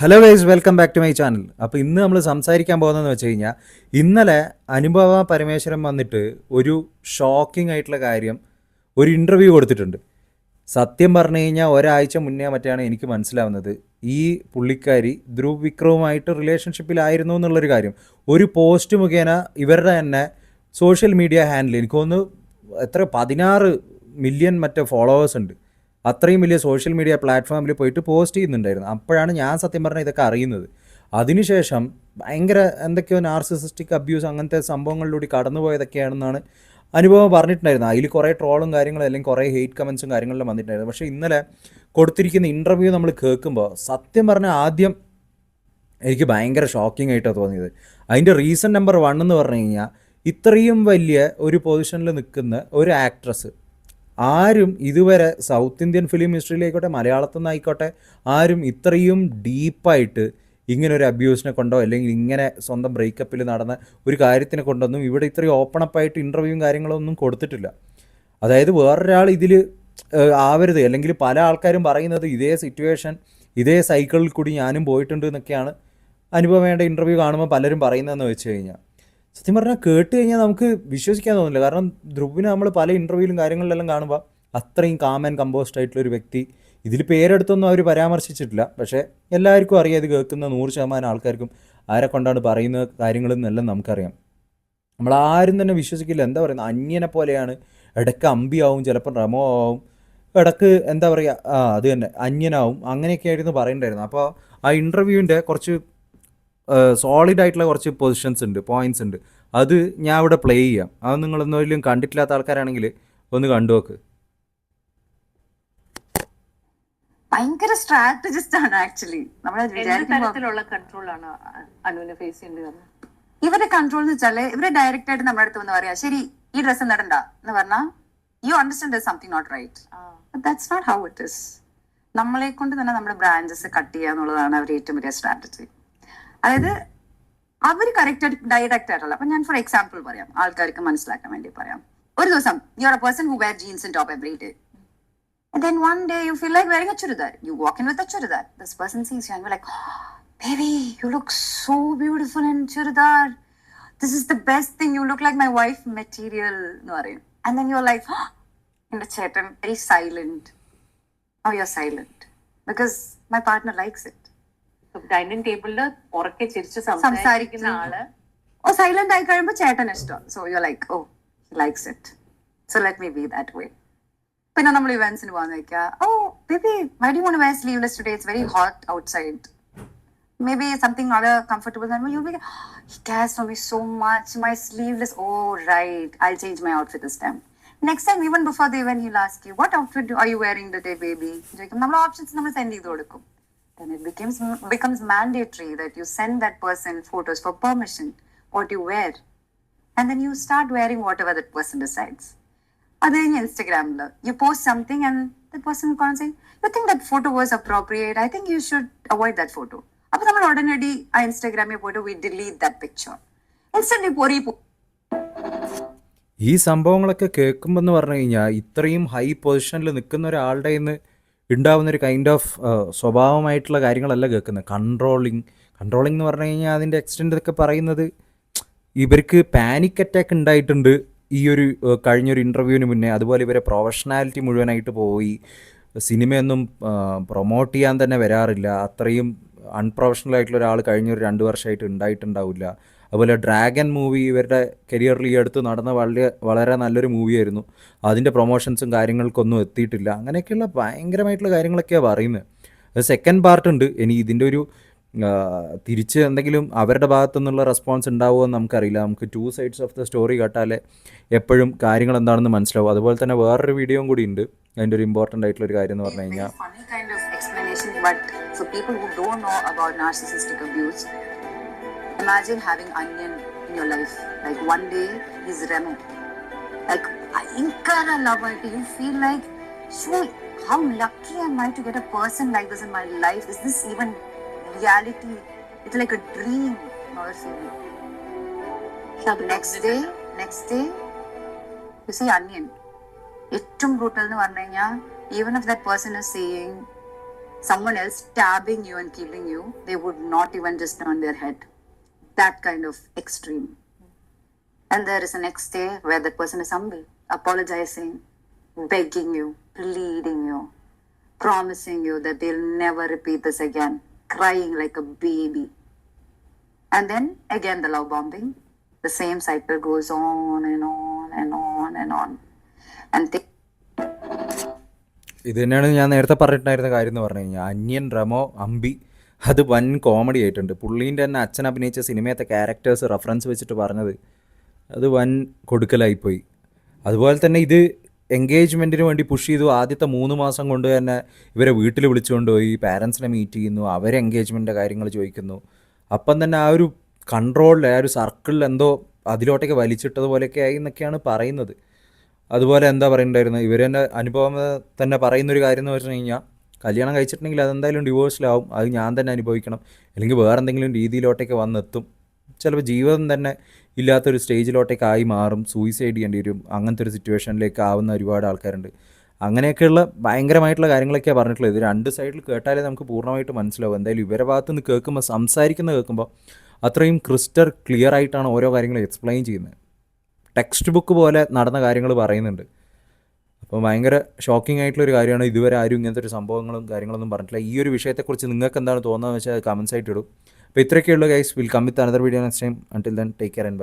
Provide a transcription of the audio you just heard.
Hello guys, welcome back to my channel. അപ്പോൾ ഇന്ന് നമ്മൾ സംസാരിക്കാൻ പോകുന്നതെന്ന് വെച്ച് കഴിഞ്ഞാൽ, ഇന്നലെ അനുപമ പരമേശ്വരൻ വന്നിട്ട് ഒരു ഷോക്കിംഗ് ആയിട്ടുള്ള കാര്യം, ഒരു ഇൻ്റർവ്യൂ കൊടുത്തിട്ടുണ്ട്. സത്യം പറഞ്ഞു കഴിഞ്ഞാൽ ഒരാഴ്ച മുന്നേ മറ്റാണ് എനിക്ക് മനസ്സിലാവുന്നത് ഈ പുള്ളിക്കാരി ധ്രുവ് വിക്രവുമായിട്ട് റിലേഷൻഷിപ്പിലായിരുന്നു എന്നുള്ളൊരു കാര്യം. ഒരു പോസ്റ്റ് മുഖേന ഇവരുടെ തന്നെ സോഷ്യൽ മീഡിയ ഹാൻഡിൽ, എനിക്ക് തോന്നുന്നു എത്ര 16 മില്യൺ മറ്റേ ഫോളോവേഴ്സ് ഉണ്ട്. അത്രയും വലിയ സോഷ്യൽ മീഡിയ പ്ലാറ്റ്ഫോമിൽ പോയിട്ട് പോസ്റ്റ് ചെയ്യുന്നുണ്ടായിരുന്നു. അപ്പോഴാണ് ഞാൻ സത്യം പറഞ്ഞാൽ ഇതൊക്കെ അറിയുന്നത്. അതിനുശേഷം ഭയങ്കര എന്തൊക്കെയോ നാർസിസിസ്റ്റിക് അബ്യൂസ് അങ്ങനത്തെ സംഭവങ്ങളിലൂടെ കടന്നുപോയതൊക്കെയാണെന്നാണ് അനുഭവം പറഞ്ഞിട്ടുണ്ടായിരുന്നു. അതിൽ കുറേ ട്രോളും കാര്യങ്ങളും അല്ലെങ്കിൽ കുറേ ഹെയ്റ്റ് കമൻസും കാര്യങ്ങളിലും വന്നിട്ടുണ്ടായിരുന്നു. പക്ഷേ ഇന്നലെ കൊടുത്തിരിക്കുന്ന ഇൻ്റർവ്യൂ നമ്മൾ കേൾക്കുമ്പോൾ സത്യം പറഞ്ഞാൽ ആദ്യം എനിക്ക് ഭയങ്കര ഷോക്കിംഗ് ആയിട്ടാണ് തോന്നിയത്. അതിൻ്റെ റീസൺ നമ്പർ 1 എന്ന് പറഞ്ഞു കഴിഞ്ഞാൽ, ഇത്രയും വലിയ ഒരു പൊസിഷനിൽ നിൽക്കുന്ന ഒരു ആക്ട്രസ് ആരും ഇതുവരെ സൗത്ത് ഇന്ത്യൻ ഫിലിം ഹിസ്റ്ററിയിലായിക്കോട്ടെ മലയാളത്തിൽ നിന്നായിക്കോട്ടെ ആരും ഇത്രയും ഡീപ്പായിട്ട് ഇങ്ങനൊരു അബ്യൂസിനെ കൊണ്ടോ അല്ലെങ്കിൽ ഇങ്ങനെ സ്വന്തം ബ്രേക്കപ്പിൽ നടന്ന ഒരു കാര്യത്തിനെ കൊണ്ടൊന്നും ഇവിടെ ഇത്രയും ഓപ്പണപ്പായിട്ട് ഇൻ്റർവ്യൂവും കാര്യങ്ങളൊന്നും കൊടുത്തിട്ടില്ല. അതായത് വേറൊരാൾ ഇതിൽ ആവരുത്, അല്ലെങ്കിൽ പല ആൾക്കാരും പറയുന്നത് ഇതേ സിറ്റുവേഷൻ ഇതേ സൈക്കിളിൽ കൂടി ഞാനും പോയിട്ടുണ്ട് എന്നൊക്കെയാണ് അനുഭവം ഇൻ്റർവ്യൂ കാണുമ്പോൾ പലരും പറയുന്നതെന്ന് വെച്ച് കഴിഞ്ഞാൽ. സത്യം പറഞ്ഞാൽ കേട്ട് കഴിഞ്ഞാൽ നമുക്ക് വിശ്വസിക്കാൻ തോന്നില്ല. കാരണം ധ്രുവിനെ നമ്മൾ പല ഇൻ്റർവ്യൂവിലും കാര്യങ്ങളിലെല്ലാം കാണുമ്പോൾ അത്രയും കാം ആൻഡ് കമ്പോസ്ഡ് ആയിട്ടുള്ളൊരു വ്യക്തി. ഇതിൽ പേരെടുത്തൊന്നും അവർ പരാമർശിച്ചിട്ടില്ല. പക്ഷേ എല്ലാവർക്കും അറിയാം, ഇത് കേൾക്കുന്ന 100% ആൾക്കാർക്കും ആരെ കൊണ്ടാണ് പറയുന്ന കാര്യങ്ങളെന്നെല്ലാം നമുക്കറിയാം. നമ്മളാരും തന്നെ വിശ്വസിക്കില്ല. എന്താ പറയുന്നത്, അന്യനെ പോലെയാണ്. ഇടയ്ക്ക് അമ്പിയാവും, ചിലപ്പം റമോ ആവും, ഇടയ്ക്ക് എന്താ പറയുക, അത് തന്നെ അന്യനാവും. അങ്ങനെയൊക്കെ ആയിരുന്നു പറയണ്ടായിരുന്നു. അപ്പോൾ ആ ഇൻ്റർവ്യൂവിൻ്റെ കുറച്ച് സോളിഡ് ആയിട്ടുള്ള കുറച്ച് പൊസിഷൻസ് ഉണ്ട്, പോയിൻറ്റ്സ് ഉണ്ട്. അത് ഞാൻ ഇവിടെ പ്ലേ ചെയ്യാം. അത് നിങ്ങളൊന്നും കണ്ടിട്ടില്ലാത്ത ആൾക്കാരാണെങ്കിൽ ഒന്ന് കണ്ടു നോക്ക്. ഭയങ്കര സ്ട്രാറ്റജിസ്റ്റ് ആണ് ആക്ച്വലി. തരത്തിലുള്ള കൺട്രോൾ ആണ് അനുവിനെ ഫേസ് ചെയ്യേണ്ടത്? ഇവരുടെ കൺട്രോൾ എന്ന് വെച്ചാല് ഇവരെ ഡയറക്റ്റ് ആയിട്ട് നമ്മുടെ അടുത്ത് വന്ന് പറയാ, ശരി ഈ ഡ്രസ്സ് നടണ്ട എന്ന് പറഞ്ഞാൽ you understand something not right. That's not how it is. നമ്മളെ കൊണ്ട് തന്നെ നമ്മുടെ ബ്രാഞ്ചസ് കട്ട് ചെയ്യുക എന്നുള്ളതാണ് അവരുടെ ഏറ്റവും വലിയ സ്ട്രാറ്റജി. അതായത് അവർ കറക്റ്റ് ആയിട്ട് ഡയറക്റ്റ് ആയിട്ടുള്ള, അപ്പൊ ഞാൻ ഫോർ എക്സാമ്പിൾ പറയാം, ആൾക്കാർക്ക് മനസ്സിലാക്കാൻ വേണ്ടി പറയാം. ഒരു ദിവസം you are a person who wear jeans and top every day. And then one day you feel like wearing a churidar. You walk in with a churidar. This person sees you and you're like, oh, baby, you look so beautiful in churidar. This is the best thing. You look like my wife material. And then you're like, oh, in the chat, I'm very silent. Oh, you're silent. Because my partner likes it. Dining ടേബിളിൽ ഉറക്കെ ചിരിച്ച് സംസാരിക്കുന്ന ആള് silent ആയി കഴിയുമ്പോൾ ചേട്ടൻ ഇഷ്ടം. So you like, oh he likes it, so let me be that way. പിന്നെ നമ്മൾ ഇവന്റ്സിന് പോകാന്ന് വെക്കുക, oh baby why do you want to wear sleeveless today, it's very hot outside. Maybe something other comfortable than you'll be, he cares for me so much, my sleeveless, oh right, I'll change my outfit this time. Next time, even before the event, he'll ask you, what outfit are you wearing today, baby? നമ്മൾ options നമ്മൾ send ചെയ്ത് കൊടുക്കും. Then it becomes mandatory that you send that person photos for permission, what you wear. And then you start wearing whatever that person decides. Other than Instagram, you post something and the person will come and say, you think that photo was appropriate? I think you should avoid that photo. അപ്പോൾ നമ്മൾ ഉടനടി ആ ഇൻസ്റ്റാഗ്രാമിൽ പോയിട്ട് we delete that picture. Instantly ഈ സംഭവങ്ങളൊക്കെ കേൾക്കുമ്പോൾ എന്ന് പറഞ്ഞു കഴിഞ്ഞാൽ, ഇത്രയും ഹൈ പൊസിഷനിൽ നിൽക്കുന്ന ഒരാളുടെ നിന്ന് ഉണ്ടാവുന്നൊരു കൈൻഡ് ഓഫ് സ്വഭാവമായിട്ടുള്ള കാര്യങ്ങളല്ല കേൾക്കുന്നത്. കൺട്രോളിങ് എന്ന് പറഞ്ഞു കഴിഞ്ഞാൽ അതിൻ്റെ എക്സ്റ്റെൻഡ് ഒക്കെ പറയുന്നത്, ഇവർക്ക് പാനിക് അറ്റാക്ക് ഉണ്ടായിട്ടുണ്ട് ഈ ഒരു കഴിഞ്ഞൊരു ഇൻ്റർവ്യൂവിന് മുന്നേ. അതുപോലെ ഇവരെ പ്രൊഫഷണാലിറ്റി മുഴുവനായിട്ട് പോയി. സിനിമയൊന്നും പ്രൊമോട്ട് ചെയ്യാൻ തന്നെ വരാറില്ല. അത്രയും അൺപ്രൊഫഷണൽ ആയിട്ടുള്ള ഒരാൾ കഴിഞ്ഞൊരു 2 വർഷമായിട്ട് ഉണ്ടായിട്ടുണ്ടാവില്ല. അതുപോലെ ഡ്രാഗൺ മൂവി ഇവരുടെ കരിയറിൽ ഈ അടുത്ത് നടന്ന വളരെ നല്ലൊരു മൂവിയായിരുന്നു. അതിൻ്റെ പ്രൊമോഷൻസും കാര്യങ്ങൾക്കൊന്നും എത്തിയിട്ടില്ല. അങ്ങനെയൊക്കെയുള്ള ഭയങ്കരമായിട്ടുള്ള കാര്യങ്ങളൊക്കെയാണ് പറയുന്നത്. അത് സെക്കൻഡ് പാർട്ട് ഉണ്ട്. ഇനി ഇതിൻ്റെ ഒരു തിരിച്ച് എന്തെങ്കിലും അവരുടെ ഭാഗത്തു നിന്നുള്ള റെസ്പോൺസ് ഉണ്ടാവുമോ എന്ന് നമുക്കറിയില്ല. നമുക്ക് 2 sides ഓഫ് ദ സ്റ്റോറി കേട്ടാലേ എപ്പോഴും കാര്യങ്ങൾ എന്താണെന്ന് മനസ്സിലാവും. അതുപോലെ തന്നെ വേറൊരു വീഡിയോയും കൂടി ഉണ്ട്. അതിൻ്റെ ഒരു ഇമ്പോർട്ടൻ്റ് ആയിട്ടുള്ള ഒരു കാര്യം എന്ന് പറഞ്ഞു കഴിഞ്ഞാൽ, but for people who don't know about narcissistic abuse, imagine having Onion in your life. Like one day he's Remo. Like I love it. You feel like, so how lucky am I to get a person like this in my life? Is this even reality? It's like a dream. Next day you see Onion. ഏറ്റവും brutal എന്ന് പറഞ്ഞു കഴിഞ്ഞാൽ, even if that person is saying someone else stabbing you and killing you, they would not even just turn their head. That kind of extreme. And there is a next day where that person is humble, apologizing, begging you, pleading you, promising you that they'll never repeat this again, crying like a baby. And then again the love bombing. The same cycle goes on and on and on and on. And ഇത് തന്നെയാണ് ഞാൻ നേരത്തെ പറഞ്ഞിട്ടുണ്ടായിരുന്ന കാര്യം എന്ന് പറഞ്ഞു കഴിഞ്ഞാൽ അന്യൻ റമോ അമ്പി അത് വൻ കോമഡി ആയിട്ടുണ്ട്. പുള്ളീൻ്റെ തന്നെ അച്ഛൻ അഭിനയിച്ച സിനിമയത്തെ ക്യാരക്ടേഴ്സ് റെഫറൻസ് വെച്ചിട്ട് പറഞ്ഞത് അത് വൻ കൊടുക്കലായിപ്പോയി. അതുപോലെ തന്നെ ഇത് എൻഗേജ്മെൻറ്റിന് വേണ്ടി പുഷ് ചെയ്തു. ആദ്യത്തെ 3 മാസം കൊണ്ട് തന്നെ ഇവരെ വീട്ടിൽ വിളിച്ചുകൊണ്ടുപോയി പാരൻസിനെ മീറ്റ് ചെയ്യുന്നു, അവരെ എൻഗേജ്മെൻറ്റിൻ്റെ കാര്യങ്ങൾ ചോദിക്കുന്നു. അപ്പം തന്നെ ആ ഒരു കൺട്രോളിൽ ആ ഒരു സർക്കിളിൽ എന്തോ അതിലോട്ടേക്ക് വലിച്ചിട്ടതുപോലെയൊക്കെ ആയി എന്നൊക്കെയാണ് പറയുന്നത്. അതുപോലെ എന്താ പറയുന്നുണ്ടായിരുന്നു, ഇവർ തന്നെ അനുഭവം തന്നെ പറയുന്നൊരു കാര്യം എന്ന് വെച്ച് കഴിഞ്ഞാൽ കല്യാണം കഴിച്ചിട്ടുണ്ടെങ്കിൽ അതെന്തായാലും ഡിവോഴ്സിലാവും, അത് ഞാൻ തന്നെ അനുഭവിക്കണം, അല്ലെങ്കിൽ വേറെ എന്തെങ്കിലും രീതിയിലോട്ടേക്ക് വന്നെത്തും, ചിലപ്പോൾ ജീവിതം തന്നെ ഇല്ലാത്തൊരു സ്റ്റേജിലോട്ടേക്കായി മാറും, സൂയിസൈഡ് ചെയ്യേണ്ടി വരും, അങ്ങനത്തെ ഒരു സിറ്റുവേഷനിലേക്ക് ആവുന്ന ഒരുപാട് ആൾക്കാരുണ്ട്. അങ്ങനെയൊക്കെയുള്ള ഭയങ്കരമായിട്ടുള്ള കാര്യങ്ങളൊക്കെയാണ് പറഞ്ഞിട്ടുള്ളത്. ഇത് 2 സൈഡിൽ കേട്ടാലേ നമുക്ക് പൂർണ്ണമായിട്ട് മനസ്സിലാവും. എന്തായാലും ഇവരെ ഭാഗത്ത് നിന്ന് കേൾക്കുമ്പോൾ, സംസാരിക്കുന്നത് കേൾക്കുമ്പോൾ അത്രയും ക്രിസ്റ്റൽ ക്ലിയർ ആയിട്ടാണ് ഓരോ കാര്യങ്ങളും എക്സ്പ്ലെയിൻ ചെയ്യുന്നത്. ടെക്സ്റ്റ് ബുക്ക് പോലെ നടന്ന കാര്യങ്ങൾ പറയുന്നുണ്ട്. അപ്പോൾ ഭയങ്കര ഷോക്കിംഗ് ആയിട്ടുള്ളൊരു കാര്യമാണ്. ഇതുവരെ ആരും ഇങ്ങനത്തെ ഒരു സംഭവങ്ങളും കാര്യങ്ങളൊന്നും പറഞ്ഞിട്ടില്ല. ഈ ഒരു വിഷയത്തെക്കുറിച്ച് നിങ്ങൾക്ക് എന്താണ് തോന്നുന്നതെന്ന് വെച്ചാൽ കമൻസ് ആയിട്ട് ഇടും. അപ്പോൾ ഇത്രയൊക്കെയുള്ള guys. Will come with another video next time. Until then take care and by.